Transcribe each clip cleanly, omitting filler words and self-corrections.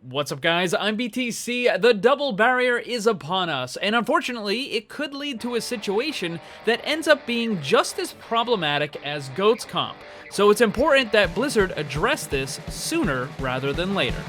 What's up, guys? I'm BTC. The double barrier is upon us, and unfortunately, it could lead to a situation that ends up being just as problematic as GOATS comp. So it's important that Blizzard address this sooner rather than later.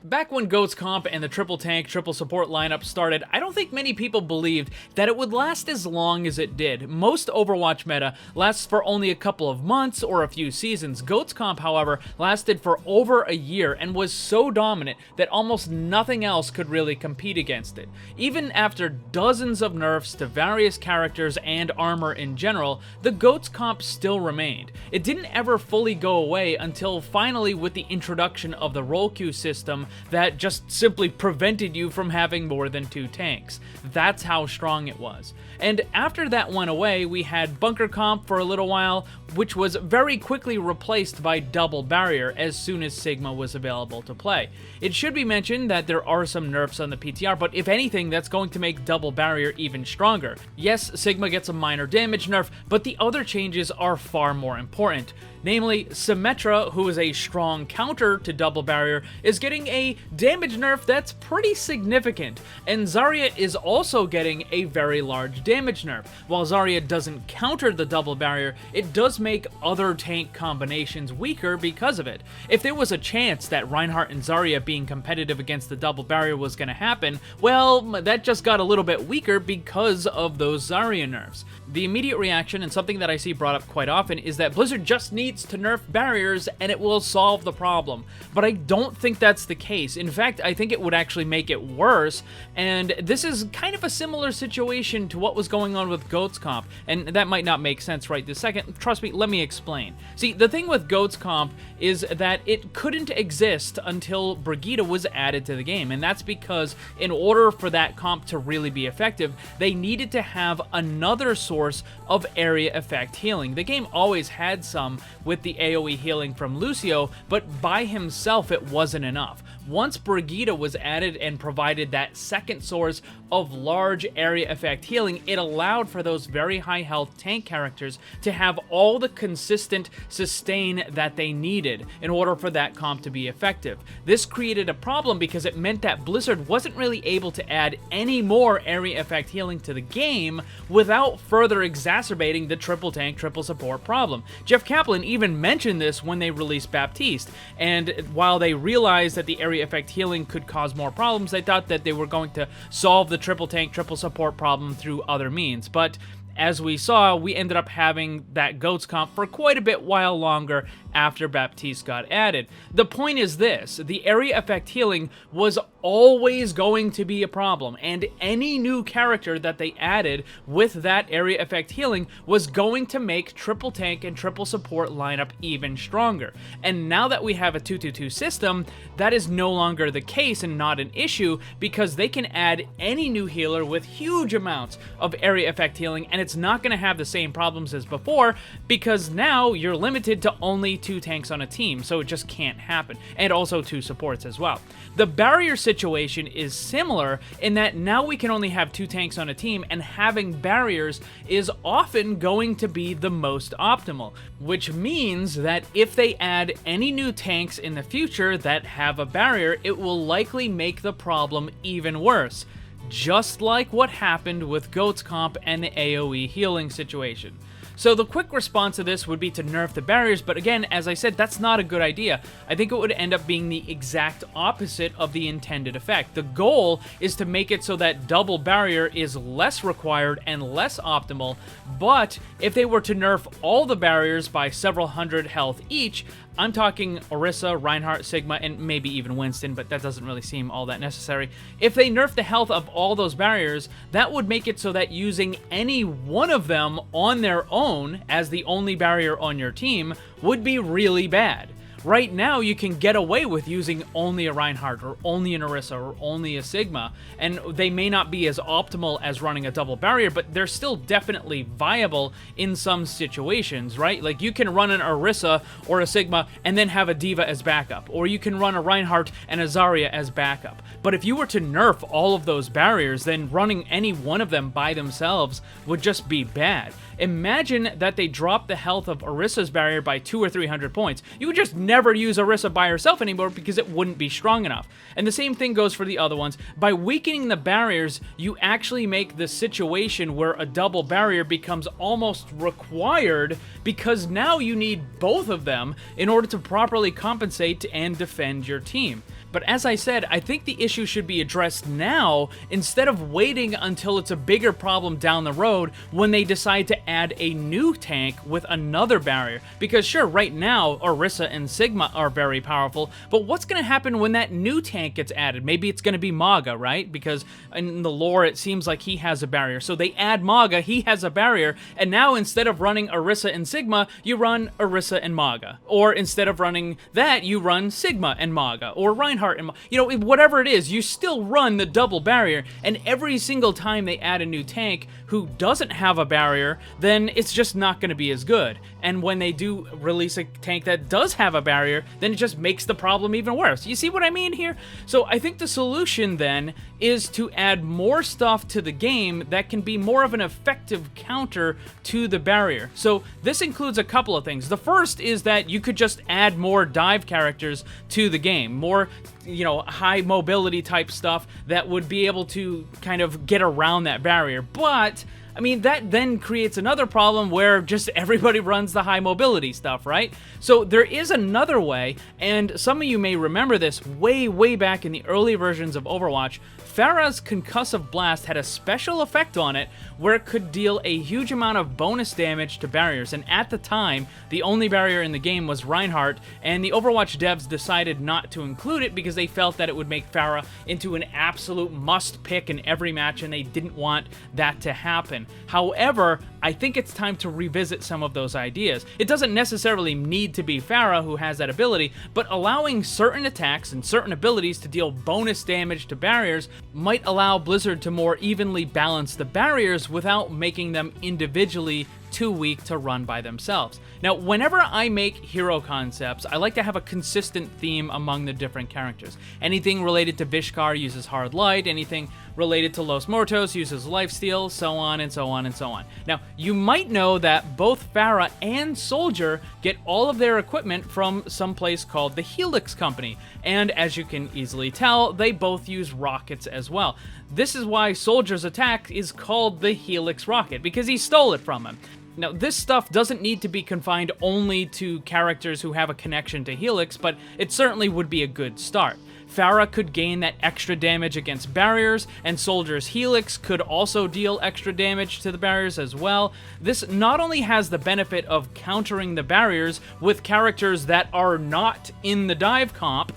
Back when GOATS comp and the triple tank, triple support lineup started, I don't think many people believed that it would last as long as it did. Most Overwatch meta lasts for only a couple of months or a few seasons. GOATS comp, however, lasted for over a year and was so dominant that almost nothing else could really compete against it. Even after dozens of nerfs to various characters and armor in general, the GOATS comp still remained. It didn't ever fully go away until finally with the introduction of the roll queue system that just simply prevented you from having more than 2 tanks. That's how strong it was. And after that went away, we had bunker comp for a little while, which was very quickly replaced by double barrier as soon as Sigma was available to play. It should be mentioned that there are some nerfs on the PTR, but if anything, that's going to make double barrier even stronger. Yes, Sigma gets a minor damage nerf, but the other changes are far more important. Namely, Symmetra, who is a strong counter to double barrier, is getting a damage nerf that's pretty significant, and Zarya is also getting a very large damage nerf. While Zarya doesn't counter the double barrier, it does make other tank combinations weaker because of it. If there was a chance that Reinhardt and Zarya being competitive against the double barrier was going to happen, well, that just got a little bit weaker because of those Zarya nerfs. The immediate reaction, and something that I see brought up quite often, is that Blizzard just needs to nerf barriers and it will solve the problem. But I don't think that's the case. In fact, I think it would actually make it worse, and this is kind of a similar situation to what was going on with GOATS comp, and that might not make sense right this second. Trust me, let me explain. See, the thing with GOATS comp is that it couldn't exist until Brigitte was added to the game, and that's because in order for that comp to really be effective, they needed to have another source of area effect healing. The game always had some with the AoE healing from Lucio, but by himself it wasn't enough. Once Brigitte was added and provided that second source of large area effect healing, it allowed for those very high health tank characters to have all the consistent sustain that they needed in order for that comp to be effective. This created a problem because it meant that Blizzard wasn't really able to add any more area effect healing to the game without further exacerbating the triple tank, triple support problem. Jeff Kaplan even mentioned this when they released Baptiste, and while they realized that the area effect healing could cause more problems, they thought that they were going to solve the triple tank, triple support problem through other means. But as we saw, we ended up having that GOATS comp for quite a bit while longer after Baptiste got added. The point is this: the area effect healing was always going to be a problem, and any new character that they added with that area effect healing was going to make triple tank and triple support lineup even stronger. And now that we have a 2-2-2 system, that is no longer the case and not an issue, because they can add any new healer with huge amounts of area effect healing, and it's not going to have the same problems as before, because now you're limited to only 2 tanks on a team, so it just can't happen, and also 2 supports as well. The barrier situation is similar in that now we can only have 2 tanks on a team, and having barriers is often going to be the most optimal, which means that if they add any new tanks in the future that have a barrier, it will likely make the problem even worse, just like what happened with GOATS comp and the AoE healing situation. So the quick response to this would be to nerf the barriers, but again, as I said, that's not a good idea. I think it would end up being the exact opposite of the intended effect. The goal is to make it so that double barrier is less required and less optimal, but if they were to nerf all the barriers by several hundred health each, I'm talking Orisa, Reinhardt, Sigma, and maybe even Winston, but that doesn't really seem all that necessary. If they nerf the health of all those barriers, that would make it so that using any one of them on their own as the only barrier on your team would be really bad. Right now, you can get away with using only a Reinhardt or only an Orisa or only a Sigma, and they may not be as optimal as running a double barrier, but they're still definitely viable in some situations, right? Like, you can run an Orisa or a Sigma and then have a D.Va as backup, or you can run a Reinhardt and a Zarya as backup. But if you were to nerf all of those barriers, then running any one of them by themselves would just be bad. Imagine that they dropped the health of Orisa's barrier by 200 or 300 points. You would just never use Orisa by herself anymore because it wouldn't be strong enough. And the same thing goes for the other ones. By weakening the barriers, you actually make the situation where a double barrier becomes almost required, because now you need both of them in order to properly compensate and defend your team. But as I said, I think the issue should be addressed now instead of waiting until it's a bigger problem down the road when they decide to add a new tank with another barrier. Because sure, right now, Orisa and Sigma are very powerful, but what's going to happen when that new tank gets added? Maybe it's going to be Maga, right? Because in the lore, it seems like he has a barrier. So they add Maga, he has a barrier, and now instead of running Orisa and Sigma, you run Orisa and Maga. Or instead of running that, you run Sigma and Maga, or Reinhardt and, you know, whatever it is, you still run the double barrier, and every single time they add a new tank who doesn't have a barrier, then it's just not going to be as good. And when they do release a tank that does have a barrier, then it just makes the problem even worse. You see what I mean here? So I think the solution then is to add more stuff to the game that can be more of an effective counter to the barrier. So this includes a couple of things. The first is that you could just add more dive characters to the game, more, you know, high mobility type stuff that would be able to kind of get around that barrier. But I mean, that then creates another problem where just everybody runs the high mobility stuff, right? So there is another way, and some of you may remember this way back in the early versions of Overwatch. Pharah's Concussive Blast had a special effect on it where it could deal a huge amount of bonus damage to barriers, and at the time, the only barrier in the game was Reinhardt, and the Overwatch devs decided not to include it because they felt that it would make Pharah into an absolute must-pick in every match, and they didn't want that to happen. However, I think it's time to revisit some of those ideas. It doesn't necessarily need to be Pharah who has that ability, but allowing certain attacks and certain abilities to deal bonus damage to barriers might allow Blizzard to more evenly balance the barriers without making them individually too weak to run by themselves. Now, whenever I make hero concepts, I like to have a consistent theme among the different characters. Anything related to Vishkar uses Hard Light, anything related to Los Mortos uses Lifesteal, so on and so on and so on. Now, you might know that both Pharah and Soldier get all of their equipment from some place called the Helix Company, and as you can easily tell, they both use rockets as well. This is why Soldier's attack is called the Helix Rocket, because he stole it from him. Now, this stuff doesn't need to be confined only to characters who have a connection to Helix, but it certainly would be a good start. Pharah could gain that extra damage against barriers, and Soldier's Helix could also deal extra damage to the barriers as well. This not only has the benefit of countering the barriers with characters that are not in the dive comp,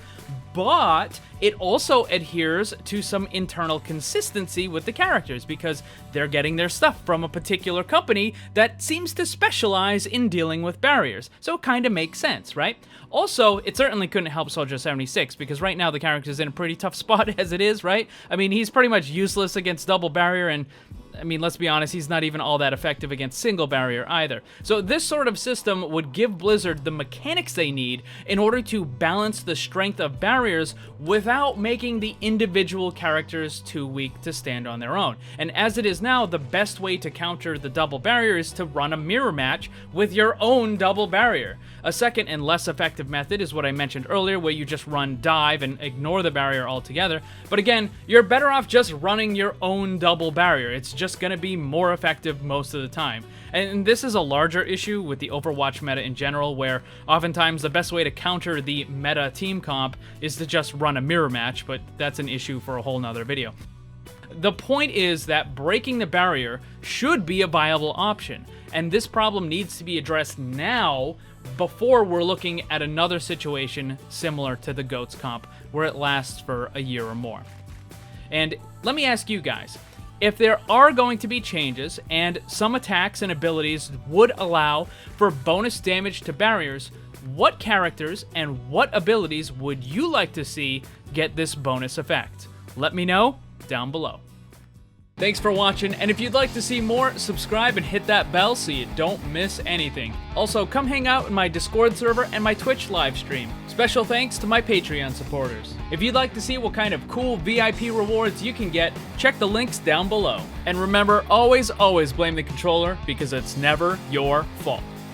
but it also adheres to some internal consistency with the characters because they're getting their stuff from a particular company that seems to specialize in dealing with barriers. So it kind of makes sense, right? Also, it certainly couldn't help Soldier 76 because right now the character's in a pretty tough spot as it is, right? I mean, he's pretty much useless against double barrier, and I mean, let's be honest, he's not even all that effective against single barrier either. So this sort of system would give Blizzard the mechanics they need in order to balance the strength of barriers without making the individual characters too weak to stand on their own. And as it is now, the best way to counter the double barrier is to run a mirror match with your own double barrier. A second and less effective method is what I mentioned earlier, where you just run dive and ignore the barrier altogether. But again, you're better off just running your own double barrier. It's just going to be more effective most of the time. And this is a larger issue with the Overwatch meta in general, where oftentimes the best way to counter the meta team comp is to just run a mirror match, but that's an issue for a whole nother video. The point is that breaking the barrier should be a viable option, and this problem needs to be addressed now before we're looking at another situation similar to the GOATS comp, where it lasts for a year or more. And let me ask you guys, if there are going to be changes, and some attacks and abilities would allow for bonus damage to barriers, what characters and what abilities would you like to see get this bonus effect? Let me know down below. Thanks for watching, and if you'd like to see more, subscribe and hit that bell so you don't miss anything. Also, come hang out in my Discord server and my Twitch live stream. Special thanks to my Patreon supporters. If you'd like to see what kind of cool VIP rewards you can get, check the links down below. And remember, always blame the controller, because it's never your fault.